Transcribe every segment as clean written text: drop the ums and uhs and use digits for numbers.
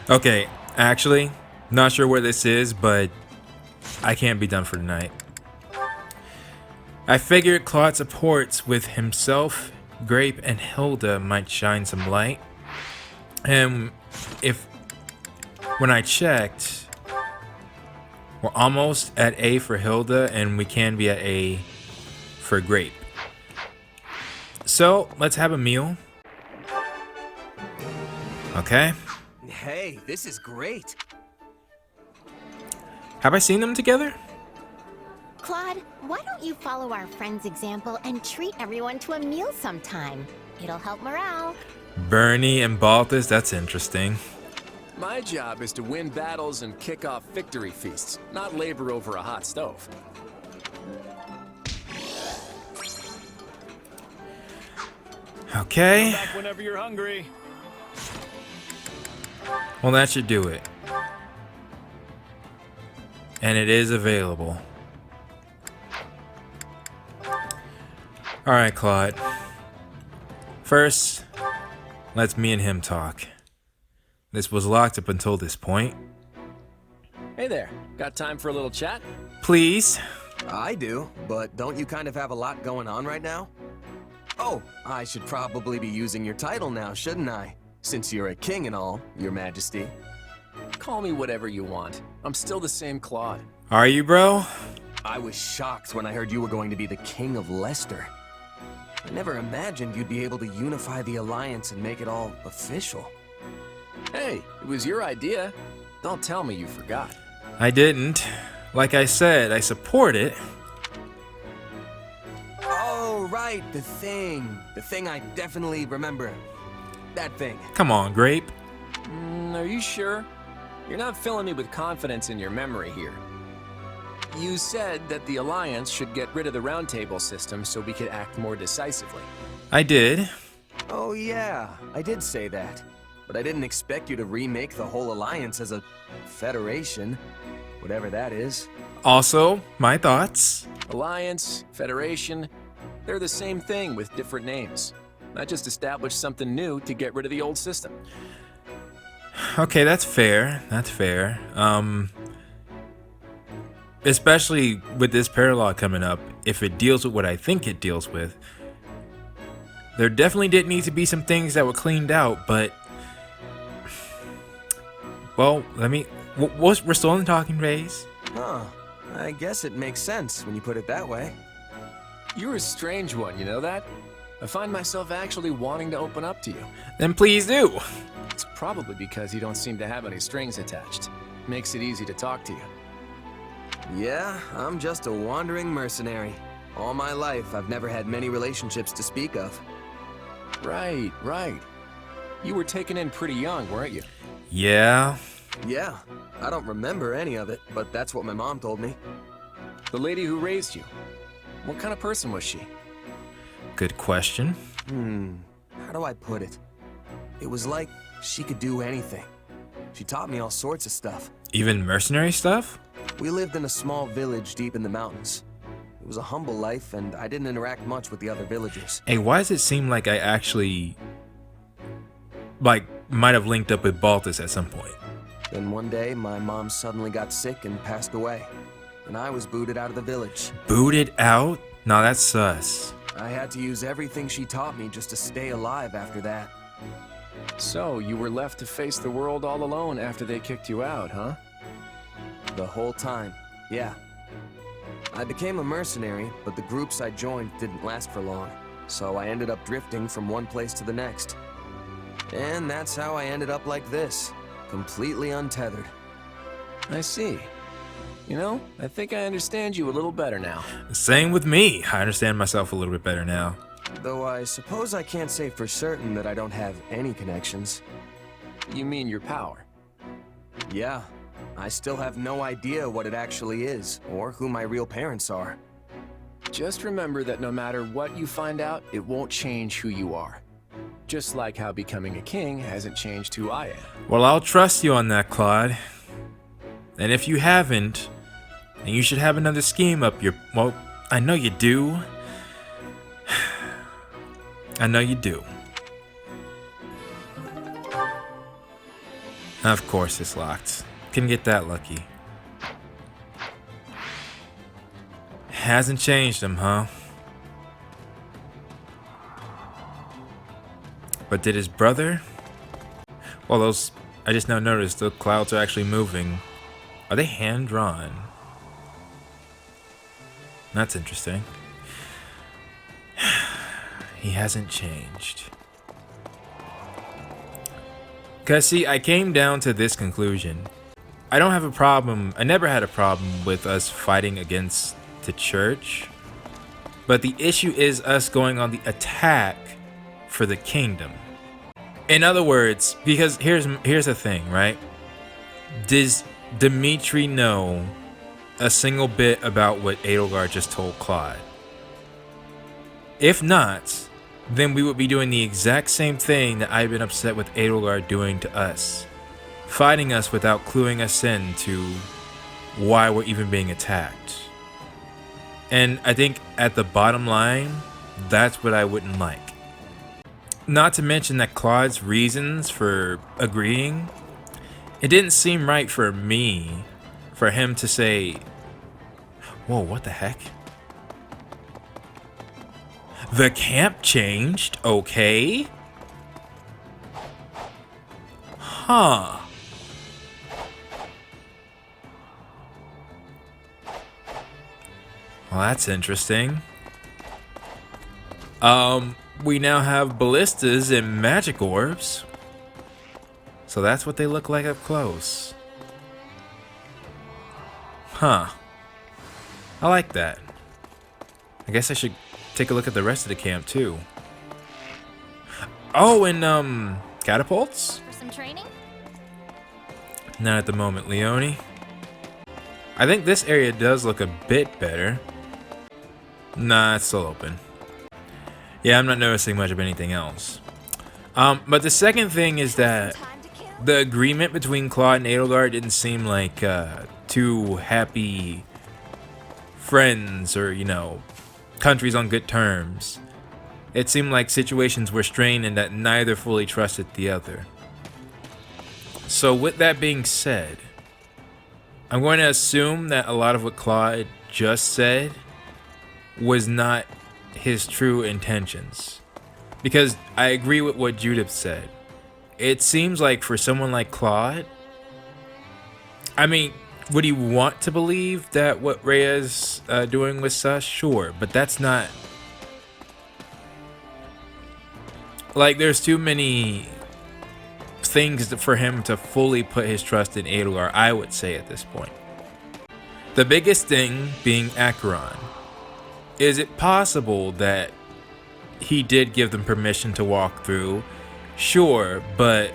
Okay, actually, not sure where this is, but I can't be done for tonight. I figured Claude's supports with himself, Grape, and Hilda might shine some light. And when I checked, we're almost at A for Hilda, and we can be at A for Grape. So let's have a meal. Okay. Hey, this is great. Have I seen them together? Claude, why don't you follow our friend's example and treat everyone to a meal sometime? It'll help morale. Bernie and Balthus, that's interesting. My job is to win battles and kick off victory feasts, not labor over a hot stove. Okay. Come back whenever you're hungry. Well, that should do it. And it is available. Alright, Claude. First, let's me and him talk. This was locked up until this point. Hey there, got time for a little chat? Please. I do, but don't you kind of have a lot going on right now? Oh, I should probably be using your title now, shouldn't I? Since you're a king and all, your majesty. Call me whatever you want. I'm still the same Claude. Are you, bro? I was shocked when I heard you were going to be the king of Leicester. I never imagined you'd be able to unify the Alliance and make it all official. Hey, it was your idea. Don't tell me you forgot. I didn't. Like I said, I support it. Oh, right, the thing. The thing I definitely remember. That thing. Come on, Grape. Are you sure? You're not filling me with confidence in your memory here. You said that the Alliance should get rid of the Round Table system so we could act more decisively. I did. Oh yeah, I did say that. But I didn't expect you to remake the whole Alliance as a federation. Whatever that is. Also, my thoughts. Alliance, Federation, they're the same thing with different names. I just established something new to get rid of the old system. Okay, that's fair. That's fair. Especially with this paralogue coming up, if it deals with what I think it deals with, there definitely did need to be some things that were cleaned out, but well, we're still in the talking phase. Huh. I guess it makes sense when you put it that way. You're a strange one, you know that? I find myself actually wanting to open up to you. Then please do. It's probably because you don't seem to have any strings attached. Makes it easy to talk to you. Yeah, I'm just a wandering mercenary. All my life, I've never had many relationships to speak of. Right, right. You were taken in pretty young, weren't you? Yeah. Yeah, I don't remember any of it, but that's what my mom told me. The lady who raised you. What kind of person was she? Good question. How do I put it? It was like she could do anything. She taught me all sorts of stuff. Even mercenary stuff? We lived in a small village deep in the mountains. It was a humble life, and I didn't interact much with the other villagers. Hey, why does it seem like I actually, might have linked up with Balthus at some point? Then one day, my mom suddenly got sick and passed away, and I was booted out of the village. Booted out? Nah, that's sus. I had to use everything she taught me just to stay alive after that. So, you were left to face the world all alone after they kicked you out, huh? The whole time, yeah. I became a mercenary, but the groups I joined didn't last for long, so I ended up drifting from one place to the next. And that's how I ended up like this, completely untethered. I see. You know, I think I understand you a little better now. Same with me. I understand myself a little bit better now. Though I suppose I can't say for certain that I don't have any connections. You mean your power? Yeah, I still have no idea what it actually is, or who my real parents are. Just remember that no matter what you find out, it won't change who you are. Just like how becoming a king hasn't changed who I am. Well, I'll trust you on that, Claude. And if you haven't, then you should have another scheme up your... Well, I know you do. I know you do. Of course it's locked. Can get that lucky. Hasn't changed him, huh? But did his brother? Well, those... I just now noticed the clouds are actually moving. Are they hand-drawn? That's interesting. He hasn't changed. Because, see, I came down to this conclusion. I don't have a problem... I never had a problem with us fighting against the church. But the issue is us going on the attack for the kingdom. In other words, because here's the thing, right? Does Dimitri know a single bit about what Edelgard just told Claude? If not, then we would be doing the exact same thing that I've been upset with Edelgard doing to us. Fighting us without cluing us in to why we're even being attacked. And I think at the bottom line, that's what I wouldn't like. Not to mention that Claude's reasons for agreeing, it didn't seem right for me, for him to say, whoa, what the heck? The camp changed, okay? Huh. Well, that's interesting. We now have ballistas and magic orbs. So that's what they look like up close. Huh. I like that. I guess I should take a look at the rest of the camp too. Oh, and catapults? For some training? Not at the moment, Leone. I think this area does look a bit better. Nah, it's still open. Yeah, I'm not noticing much of anything else. But the second thing is that the agreement between Claude and Edelgard didn't seem like two happy friends or, you know, countries on good terms. It seemed like situations were strained and that neither fully trusted the other. So with that being said, I'm going to assume that a lot of what Claude just said was not his true intentions. Because I agree with what Judith said. It seems like for someone like Claude, I mean, would he want to believe that what Rhea's doing was sus? Sure, but that's not... Like, there's too many things for him to fully put his trust in Edelgard, I would say at this point. The biggest thing being Acheron. Is it possible that he did give them permission to walk through? Sure, but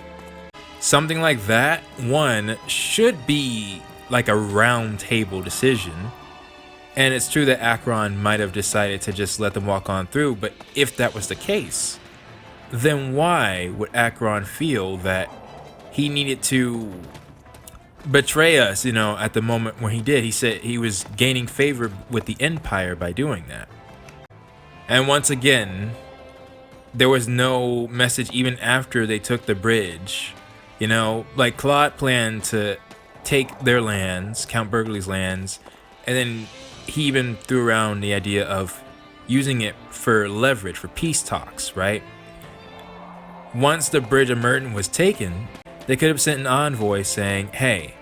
something like that, one, should be like a round table decision. And it's true that Acheron might have decided to just let them walk on through, but if that was the case, then why would Acheron feel that he needed to betray us, you know, at the moment when he did? He said he was gaining favor with the Empire by doing that. And once again, there was no message even after they took the bridge. You know, like Claude planned to take their lands, Count Burgley's lands, and then he even threw around the idea of using it for leverage, for peace talks, right? Once the Bridge of Merton was taken, they could have sent an envoy saying, hey,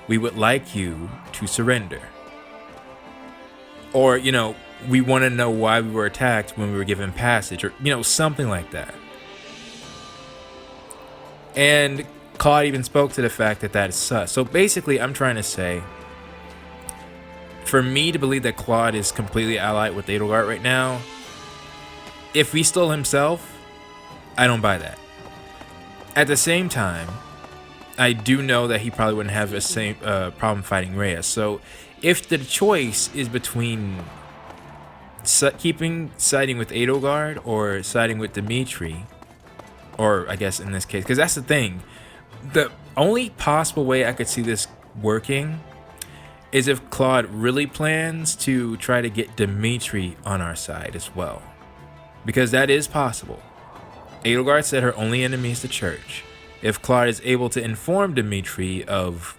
we would like you to surrender. Or, you know, we want to know why we were attacked when we were given passage, or, you know, something like that. And Claude even spoke to the fact that that is sus. So basically, I'm trying to say, for me to believe that Claude is completely allied with Edelgard right now, if he stole himself, I don't buy that. At the same time, I do know that he probably wouldn't have the same problem fighting Rhea. So if the choice is between siding with Edelgard or siding with Dimitri, or I guess in this case, because that's the thing, the only possible way I could see this working is if Claude really plans to try to get Dimitri on our side as well, because that is possible. Edelgard said her only enemy is the church. if Claude is able to inform Dimitri of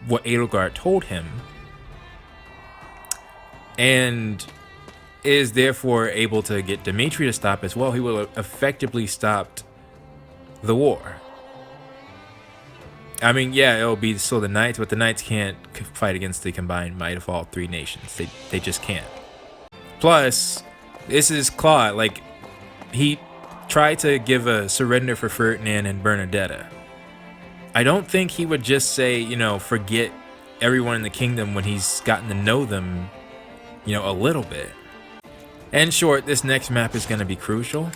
what Edelgard told him, and is therefore able to get Dimitri to stop as well, he will effectively stop the war. I mean, yeah, it'll be still the Knights, but the Knights can't fight against the combined might of all three nations. They just can't. Plus, this is Claude. Like, he tried to give a surrender for Ferdinand and Bernadetta. I don't think he would just say, you know, forget everyone in the kingdom when he's gotten to know them, you know, a little bit. In short, this next map is going to be crucial.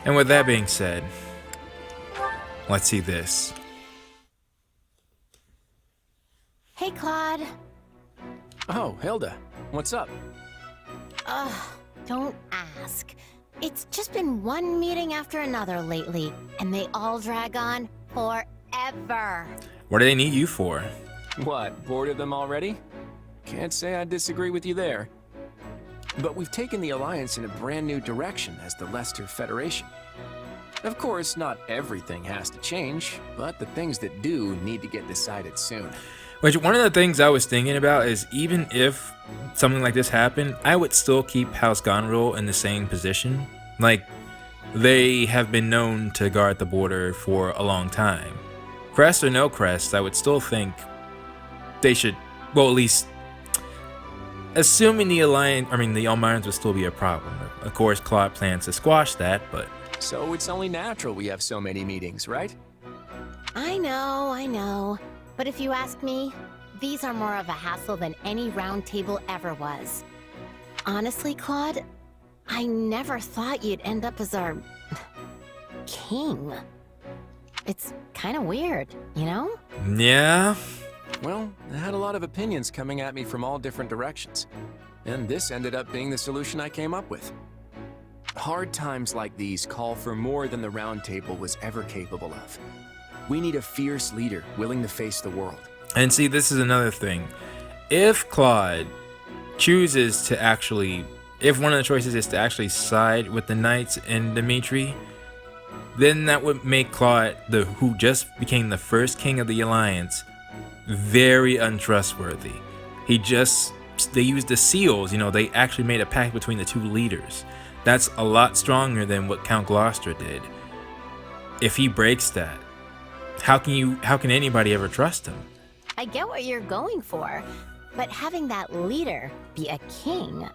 And with that being said, let's see this. Hey, Claude. Oh, Hilda, what's up? Ugh, don't ask. It's just been one meeting after another lately, and they all drag on forever. What do they need you for? What, bored of them already? Can't say I disagree with you there. But we've taken the Alliance in a brand new direction as the Leicester Federation. Of course, not everything has to change, but the things that do need to get decided soon. Which, one of the things I was thinking about is, even if something like this happened, I would still keep House Gonril in the same position. Like, they have been known to guard the border for a long time. Crest or no crest, I would still think they should, well, at least, assuming the Alliance, I mean, the Almirans would still be a problem. Of course, Claude plans to squash that, but... So it's only natural we have so many meetings, right? I know. But if you ask me, these are more of a hassle than any round table ever was. Honestly, Claude, I never thought you'd end up as our... king. It's kind of weird, you know? Yeah? Well, I had a lot of opinions coming at me from all different directions. And this ended up being the solution I came up with. Hard times like these call for more than the Round Table was ever capable of. We need a fierce leader willing to face the world. And see, this is another thing. If Claude chooses to actually, if one of the choices is to actually side with the Knights and Dimitri, then that would make Claude, who just became the first king of the Alliance, very untrustworthy. They used the seals, you know, they actually made a pact between the two leaders. That's a lot stronger than what Count Gloucester did. If he breaks that, how can anybody ever trust him? I get what you're going for, but having that leader be a king...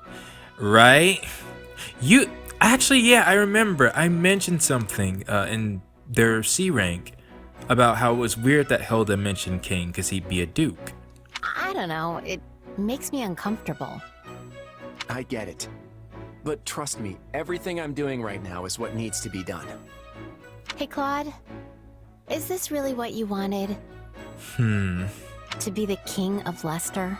Right? I remember I mentioned something in their C rank about how it was weird that Hilda mentioned king because he'd be a duke. I don't know, it makes me uncomfortable. I get it. But trust me, everything I'm doing right now is what needs to be done. Hey, Claude, is this really what you wanted? To be the king of Leicester?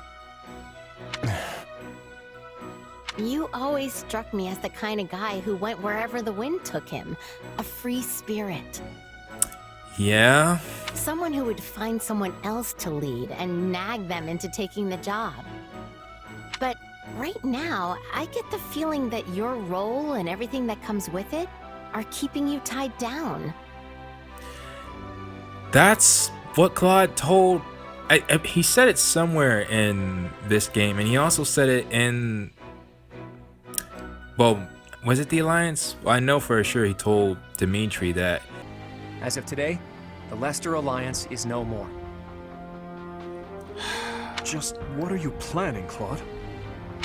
You always struck me as the kind of guy who went wherever the wind took him. A free spirit. Yeah? Someone who would find someone else to lead and nag them into taking the job. But right now, I get the feeling that your role and everything that comes with it are keeping you tied down. That's what Claude told... he said it somewhere in this game, and he also said it in... Well, was it the Alliance? Well, I know for sure he told Dimitri that... As of today, the Leicester Alliance is no more. Just what are you planning, Claude?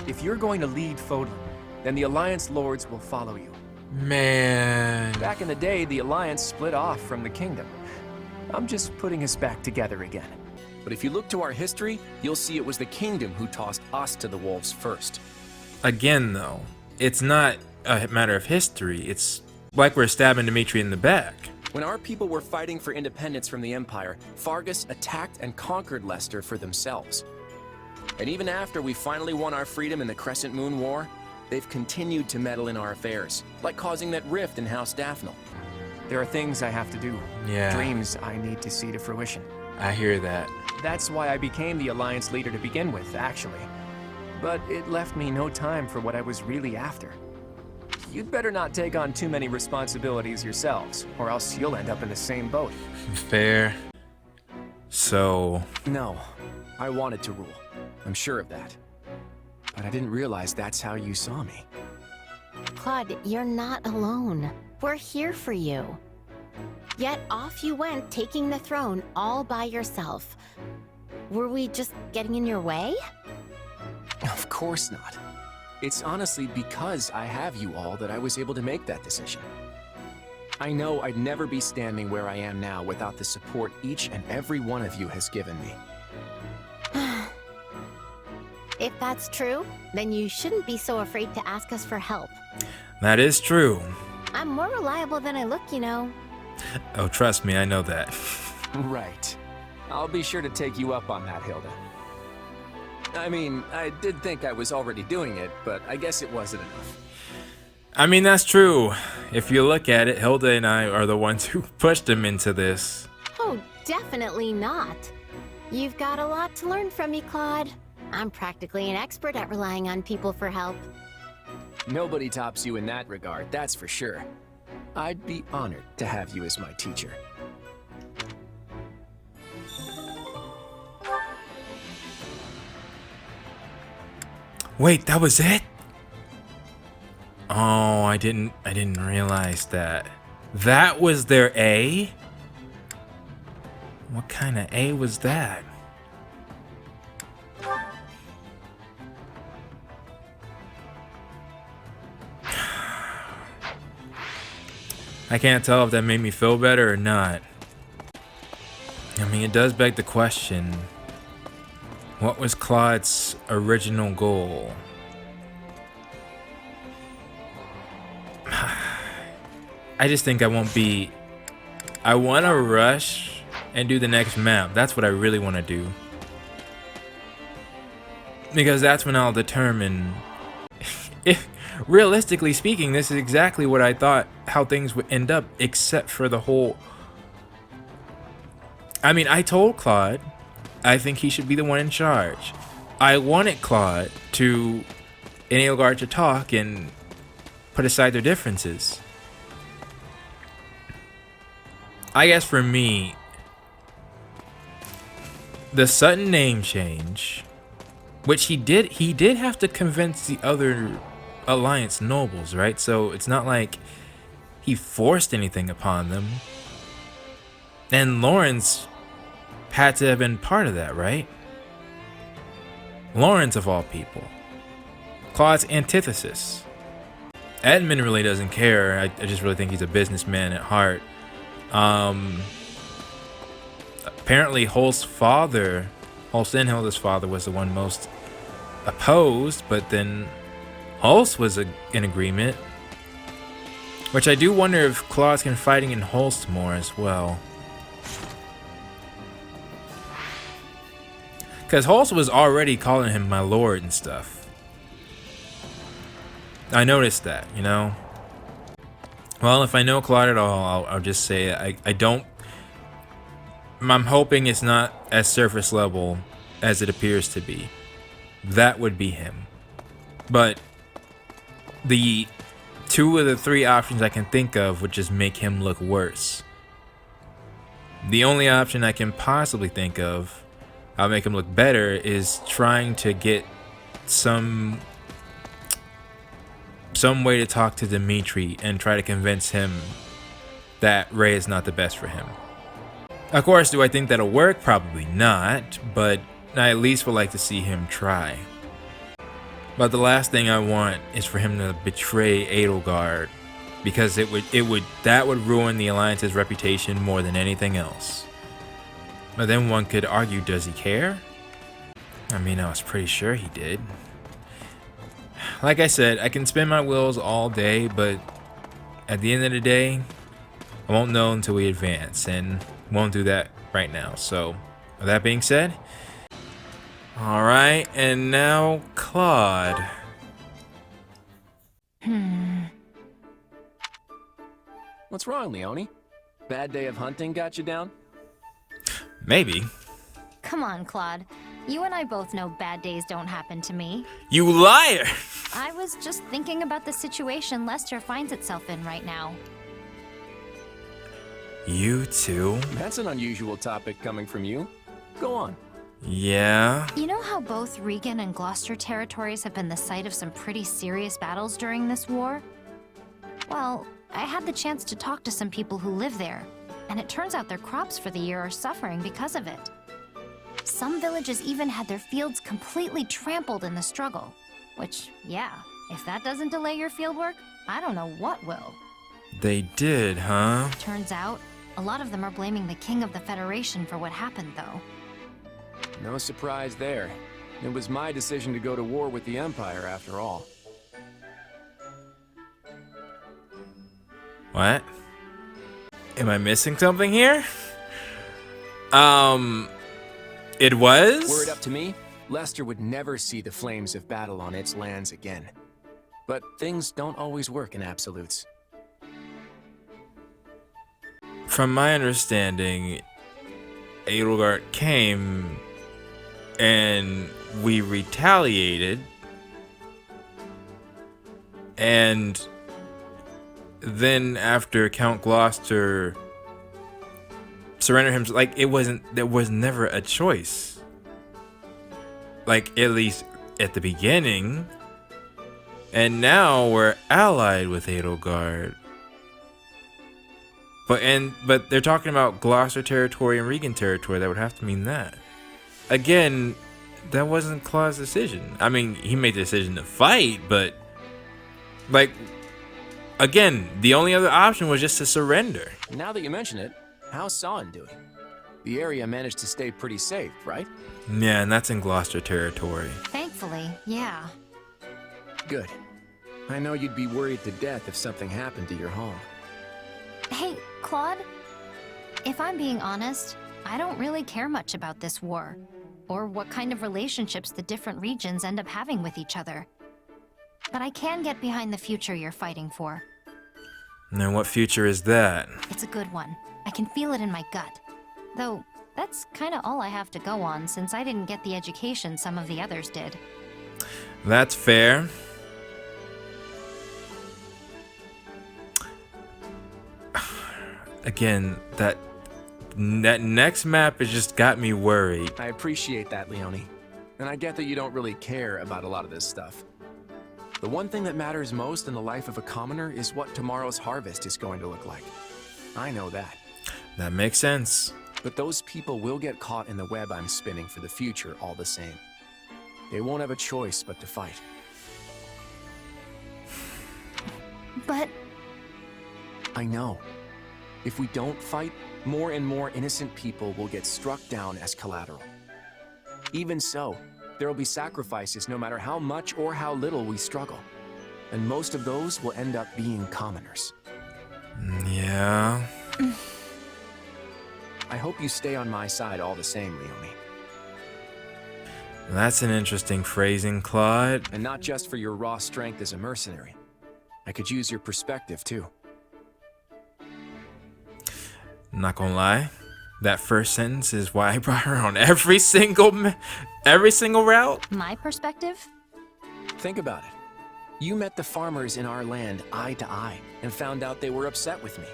If you're going to lead Fodlan, then the Alliance Lords will follow you. Man... Back in the day, the Alliance split off from the Kingdom. I'm just putting us back together again. But if you look to our history, you'll see it was the Kingdom who tossed us to the wolves first. Again, though, it's not a matter of history. It's like we're stabbing Dimitri in the back. When our people were fighting for independence from the Empire, Fargus attacked and conquered Leicester for themselves. And even after we finally won our freedom in the Crescent Moon War, they've continued to meddle in our affairs, like causing that rift in House Daphne. There are things I have to do. Yeah. Dreams I need to see to fruition. I hear that. That's why I became the Alliance leader to begin with, actually. But it left me no time for what I was really after. you'd better not take on too many responsibilities yourselves, or else you'll end up in the same boat. Fair. So, No, I wanted to rule. I'm sure of that. But I didn't realize that's how you saw me. Claude, you're not alone. We're here for you. Yet off you went, taking the throne all by yourself. Were we just getting in your way? Of course not. It's honestly because I have you all that I was able to make that decision. I know I'd never be standing where I am now without the support each and every one of you has given me. If that's true, then you shouldn't be so afraid to ask us for help. that is true. I'm more reliable than I look, you know. Oh, trust me, I know that. Right. I'll be sure to take you up on that, Hilda. I mean, I did think I was already doing it, but I guess it wasn't enough. I mean, that's true. If you look at it, Hilda and I are the ones who pushed him into this. Oh, definitely not. You've got a lot to learn from me, Claude. I'm practically an expert at relying on people for help. Nobody tops you in that regard, that's for sure. I'd be honored to have you as my teacher. Wait, that was it? Oh, I didn't realize that. That was their A? What kind of A was that? I can't tell if that made me feel better or not. I mean, it does beg the question, what was Claude's original goal? I just think I want to rush and do the next map. That's what I really want to do. Because that's when I'll determine if, realistically speaking, this is exactly what I thought how things would end up, except for the whole... I mean, I told Claude I think he should be the one in charge. I wanted Claude and Edelgard to talk and put aside their differences. I guess for me, the sudden name change, which he did have to convince the other Alliance nobles, right? So it's not like he forced anything upon them. And Lawrence had to have been part of that, right? Lawrence of all people. Claude's antithesis. Edmund really doesn't care. I just really think he's a businessman at heart. Apparently Holst's father, Holst and Hilda's father, was the one most opposed, but then Holst was in agreement. Which I do wonder if Claude's confiding in Holst more as well. Because Holst was already calling him my lord and stuff. I noticed that, you know? Well, if I know Claude at all, I'll just say I don't... I'm hoping it's not as surface level as it appears to be. That would be him. But the 2 of the 3 options I can think of would just make him look worse. The only option I can possibly think of, I'll make him look better, is trying to get some way to talk to Dimitri and try to convince him that Ray is not the best for him. Of course, do I think that'll work? Probably not, but I at least would like to see him try. But the last thing I want is for him to betray Edelgard, because that would ruin the Alliance's reputation more than anything else. But then one could argue, does he care? I mean, I was pretty sure he did. Like I said, I can spin my wheels all day, but at the end of the day, I won't know until we advance, and won't do that right now. So, with that being said, alright, and now Claude. What's wrong, Leone? Bad day of hunting got you down? Maybe. Come on, Claude. You and I both know bad days don't happen to me. You liar! I was just thinking about the situation Lester finds itself in right now. You too? That's an unusual topic coming from you. Go on. Yeah. You know how both Regan and Gloucester territories have been the site of some pretty serious battles during this war? Well, I had the chance to talk to some people who live there, and it turns out their crops for the year are suffering because of it. Some villages even had their fields completely trampled in the struggle. Which, yeah, if that doesn't delay your fieldwork, I don't know what will. They did, huh? Turns out, a lot of them are blaming the King of the Federation for what happened, though. No surprise there. It was my decision to go to war with the Empire, after all. What? Am I missing something here? It was? Were it up to me, Lester would never see the flames of battle on its lands again. But things don't always work in absolutes. From my understanding, Edelgard came and we retaliated, and then after Count Gloucester surrendered him, like there was never a choice. Like, at least at the beginning. And now we're allied with Edelgard. But they're talking about Gloucester territory and Regan territory. That would have to mean that. Again, that wasn't Claude's decision. I mean, he made the decision to fight, but like, again, the only other option was just to surrender. Now that you mention it, how's Sawin doing? The area managed to stay pretty safe, right? Yeah, and that's in Gloucester territory. Thankfully, yeah. Good. I know you'd be worried to death if something happened to your home. Hey, Claude? If I'm being honest, I don't really care much about this war, or what kind of relationships the different regions end up having with each other. But I can get behind the future you're fighting for. And what future is that? It's a good one. I can feel it in my gut. Though, that's kinda all I have to go on since I didn't get the education some of the others did. That's fair. Again, that next map has just got me worried. I appreciate that, Leonie. And I get that you don't really care about a lot of this stuff. The one thing that matters most in the life of a commoner is what tomorrow's harvest is going to look like. I know that. That makes sense. But those people will get caught in the web I'm spinning for the future all the same. They won't have a choice but to fight. But... I know. If we don't fight, more and more innocent people will get struck down as collateral. Even so, there will be sacrifices no matter how much or how little we struggle. And most of those will end up being commoners. Yeah. I hope you stay on my side all the same, Leonie. That's an interesting phrasing, Claude. And not just for your raw strength as a mercenary. I could use your perspective, too. Not gonna lie, that first sentence is why I brought her on every single route. my perspective? Think about it. You met the farmers in our land eye to eye and found out they were upset with me.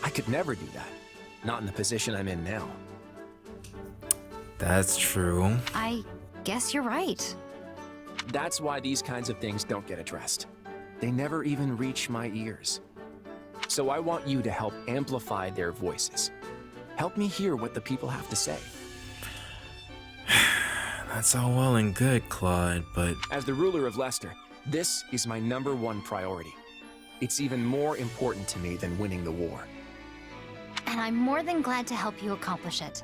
I could never do that. Not in the position I'm in now. That's true. I guess you're right. That's why these kinds of things don't get addressed. They never even reach my ears. So I want you to help amplify their voices. Help me hear what the people have to say. That's all well and good, Claude, but... As the ruler of Leicester, this is my #1 priority. It's even more important to me than winning the war. And I'm more than glad to help you accomplish it.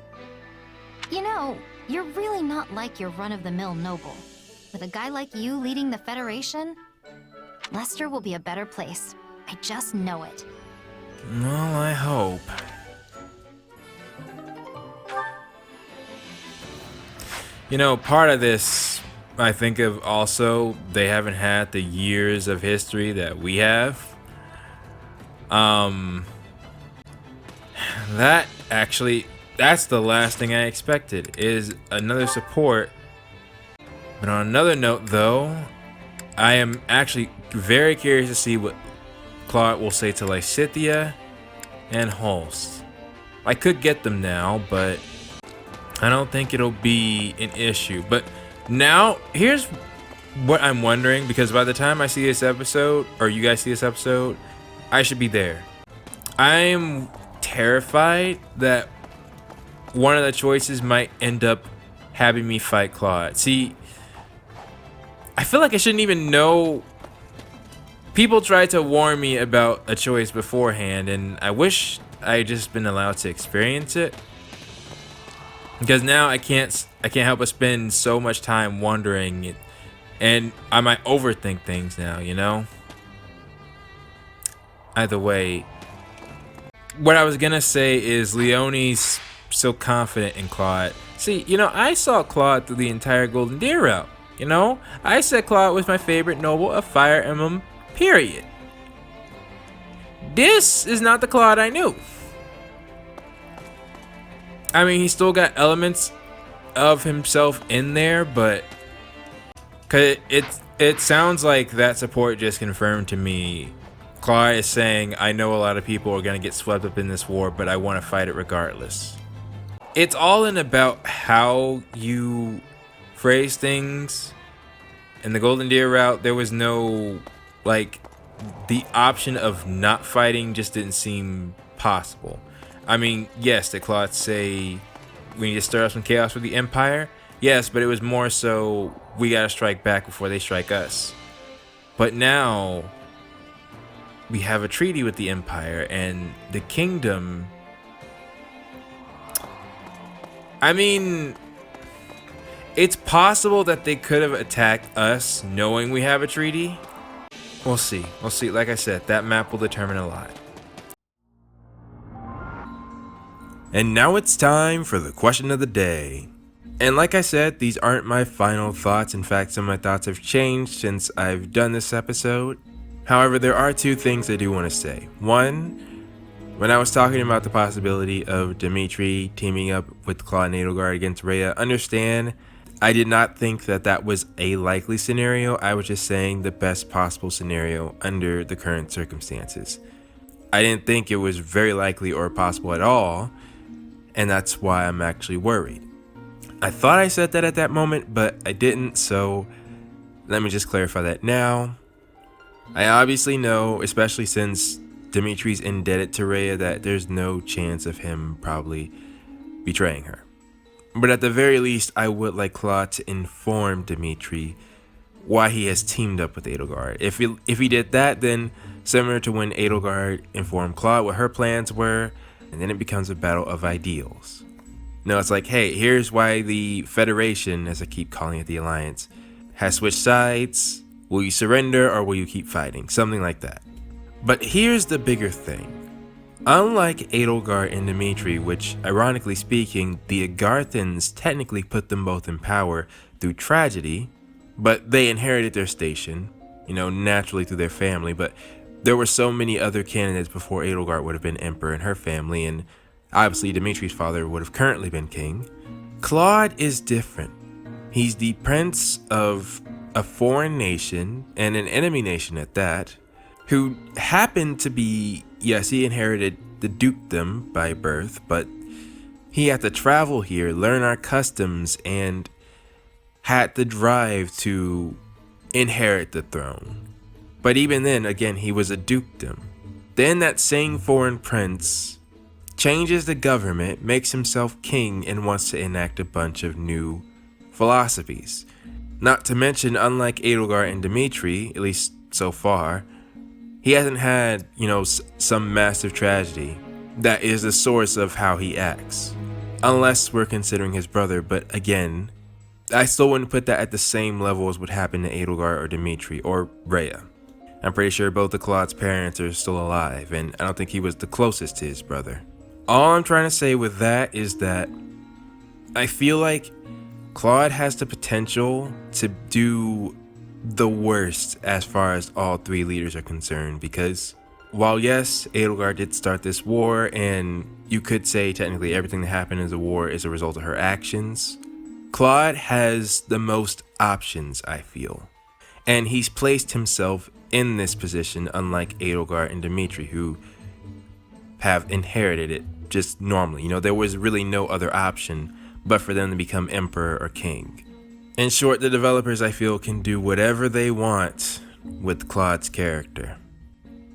You know, you're really not like your run-of-the-mill noble. With a guy like you leading the Federation, Leicester will be a better place. I just know it. Well, I hope. You know, part of this, I think of also, they haven't had the years of history that we have. That's the last thing I expected, is another support. But on another note, though, I am actually very curious to see what Claude will say to Lysithea and Holst. I could get them now, but I don't think it'll be an issue. But now, here's what I'm wondering, because by the time I see this episode, or you guys see this episode, I should be there. I'm terrified that one of the choices might end up having me fight Claude. See, I feel like I shouldn't even know. People tried to warn me about a choice beforehand, and I wish I had just been allowed to experience it. Because now I can't help but spend so much time wondering, and I might overthink things now, you know? Either way, what I was gonna say is Leonie's so confident in Claude. See, you know, I saw Claude through the entire Golden Deer route. You know, I said Claude was my favorite noble of Fire Emblem, period. This is not the Claude I knew. I mean, he still got elements of himself in there, but cause it sounds like that support just confirmed to me. Claude is saying, I know a lot of people are gonna get swept up in this war, but I want to fight it regardless. It's all in about how you phrase things. In the Golden Deer route, there was no, like, the option of not fighting just didn't seem possible. I mean, yes, did Claude say we need to stir up some chaos for the Empire? Yes, but it was more so we gotta strike back before they strike us. But now we have a treaty with the Empire, and the Kingdom, I mean, it's possible that they could have attacked us knowing we have a treaty. We'll see. We'll see. Like I said, that map will determine a lot. And now it's time for the question of the day. And like I said, these aren't my final thoughts. In fact, some of my thoughts have changed since I've done this episode. However, there are two things I do want to say. One, when I was talking about the possibility of Dimitri teaming up with Claude and Edelgard against Rhea, understand, I did not think that that was a likely scenario. I was just saying the best possible scenario under the current circumstances. I didn't think it was very likely or possible at all, and that's why I'm actually worried. I thought I said that at that moment, but I didn't, so let me just clarify that now. I obviously know, especially since Dimitri's indebted to Rhea, that there's no chance of him probably betraying her. But at the very least, I would like Claude to inform Dimitri why he has teamed up with Edelgard. If he did that, then similar to when Edelgard informed Claude what her plans were, and then it becomes a battle of ideals. No, it's like, hey, here's why the Federation, as I keep calling it the Alliance, has switched sides. Will you surrender or will you keep fighting? Something like that. But here's the bigger thing. Unlike Edelgard and Dimitri, which, ironically speaking, the Agarthans technically put them both in power through tragedy, but they inherited their station, you know, naturally through their family, but there were so many other candidates before Edelgard would have been emperor in her family, and obviously Dimitri's father would have currently been king. Claude is different. He's the prince of a foreign nation, and an enemy nation at that, who happened to be, yes, he inherited the dukedom by birth, but he had to travel here, learn our customs, and had the drive to inherit the throne. But even then, again, he was a dukedom. Then that same foreign prince changes the government, makes himself king, and wants to enact a bunch of new philosophies. Not to mention, unlike Edelgard and Dimitri, at least so far, he hasn't had, you know, some massive tragedy that is the source of how he acts. Unless we're considering his brother, but again, I still wouldn't put that at the same level as what happened to Edelgard or Dimitri or Rhea. I'm pretty sure both of Claude's parents are still alive, and I don't think he was the closest to his brother. All I'm trying to say with that is that I feel like Claude has the potential to do the worst as far as all three leaders are concerned, because while yes, Edelgard did start this war, and you could say technically everything that happened in the war is a result of her actions, Claude has the most options, I feel. And he's placed himself in this position, unlike Edelgard and Dimitri, who have inherited it just normally. You know, there was really no other option but for them to become emperor or king. In short, the developers, I feel, can do whatever they want with Claude's character.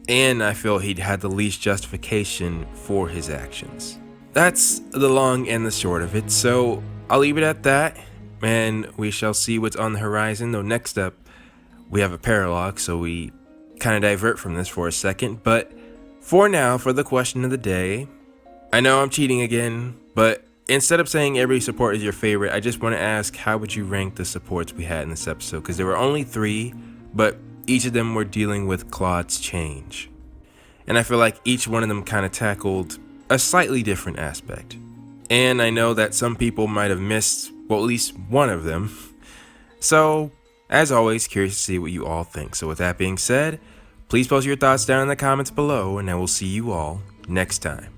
And I feel he'd had the least justification for his actions. That's the long and the short of it, so I'll leave it at that, and we shall see what's on the horizon. Though next up, we have a paralogue, so we kind of divert from this for a second. But for now, for the question of the day, I know I'm cheating again, but instead of saying every support is your favorite, I just want to ask, how would you rank the supports we had in this episode? Because there were only 3, but each of them were dealing with Claude's change. And I feel like each one of them kind of tackled a slightly different aspect. And I know that some people might have missed, well, at least one of them. So, as always, curious to see what you all think. So with that being said, please post your thoughts down in the comments below, and I will see you all next time.